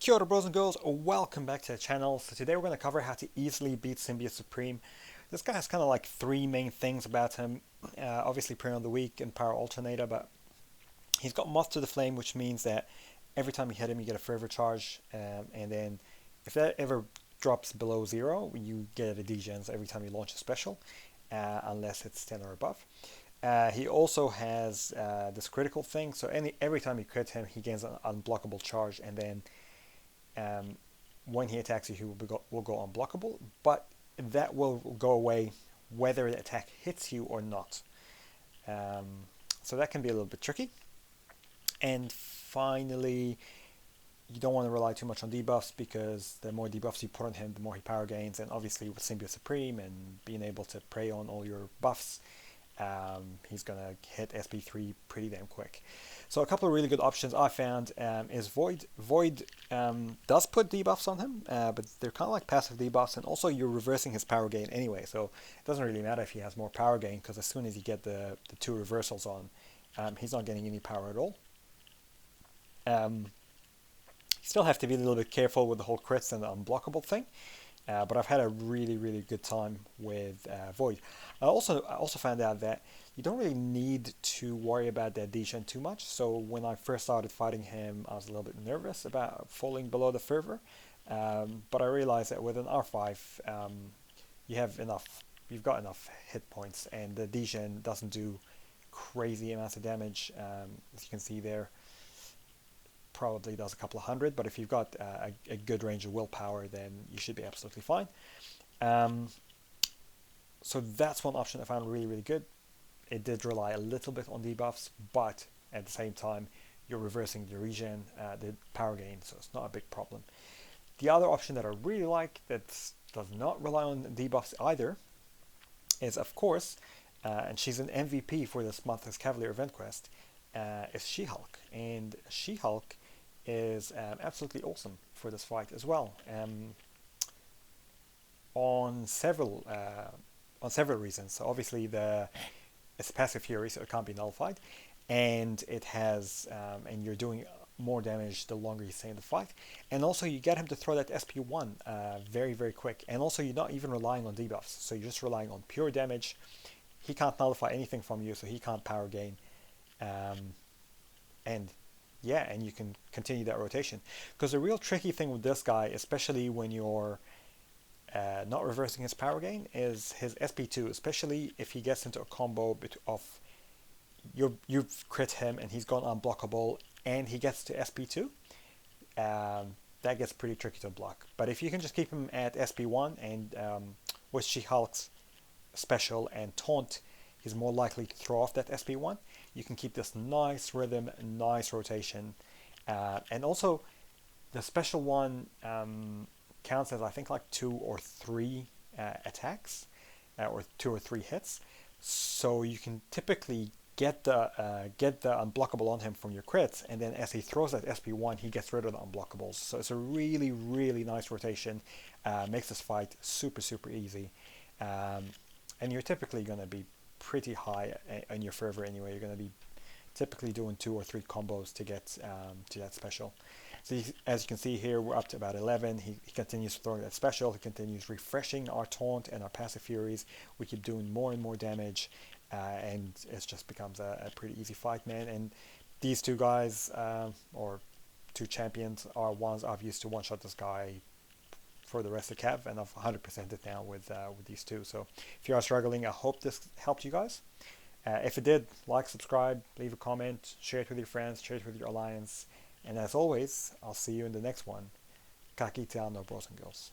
Kia ora bros and girls, welcome back to the channel. So today we're going to cover how to easily beat Symbiote Supreme. This guy has kind of like three main things about him. Obviously Prayer on the Weak and Power Alternator, but he's got Moth to the Flame, which means that every time you hit him you get a fervor charge, and then if that ever drops below 0, you get a degens every time you launch a special, unless it's 10 or above. He also has this critical thing, so every time you crit him he gains an unblockable charge, and then when he attacks you, he will go unblockable, but that will go away whether the attack hits you or not. So that can be a little bit tricky. And finally, you don't want to rely too much on debuffs, because the more debuffs you put on him, the more he power gains. And obviously with Symbiote Supreme and being able to prey on all your buffs, he's going to hit SP3 pretty damn quick. So a couple of really good options I found is Void. Void does put debuffs on him, but they're kind of like passive debuffs, and also you're reversing his power gain anyway, so it doesn't really matter if he has more power gain, because as soon as you get the two reversals on, he's not getting any power at all. You still have to be a little bit careful with the whole crits and the unblockable thing, but I've had a really good time with Void. I also found out that you don't really need to worry about that degen too much. So when I first started fighting him, I was a little bit nervous about falling below the fervor, but I realized that with an R5, you've got enough hit points, and the degen doesn't do crazy amounts of damage. As you can see there, probably does a couple of hundred, but if you've got a good range of willpower, then you should be absolutely fine. So that's one option I found really good. It did rely a little bit on debuffs, but at the same time you're reversing the regen, the power gain, so it's not a big problem. The other option that I really like that does not rely on debuffs either is, of course, and she's an MVP for this month's Cavalier event quest, is She-Hulk. And She-Hulk is absolutely awesome for this fight as well, on several reasons. So obviously it's passive fury, so it can't be nullified, and it has and you're doing more damage the longer you stay in the fight, and also you get him to throw that SP1 very quick, and also you're not even relying on debuffs, so you're just relying on pure damage. He can't nullify anything from you, so he can't power gain, and you can continue that rotation. Because the real tricky thing with this guy, especially when you're not reversing his power gain, is his SP2, especially if he gets into a combo of you've crit him and he's gone unblockable and he gets to SP2. That gets pretty tricky to block. But if you can just keep him at SP1, and with She-Hulk's special and taunt, he's more likely to throw off that SP1. You can keep this nice rhythm, nice rotation, and also the special one counts as, I think, like 2 or 3 attacks, or 2 or 3 hits. So you can typically get the unblockable on him from your crits, and then as he throws that SP1, he gets rid of the unblockables. So it's a really nice rotation. Makes this fight super easy, and you're typically going to be pretty high on your fervor anyway. You're going to be typically doing 2 or 3 combos to get to that special. So as you can see here, we're up to about 11. He continues throwing that special. He continues refreshing our taunt and our passive furies. We keep doing more and more damage, and it just becomes a pretty easy fight, man. And these two guys, or two champions, are ones I've used to one-shot this guy for the rest of Cav, and I've 100%ed it now with these two. So if you are struggling, I hope this helped you guys. If it did, like, subscribe, leave a comment, share it with your friends, share it with your alliance. And as always, I'll see you in the next one. Ka kite anō, bros and girls.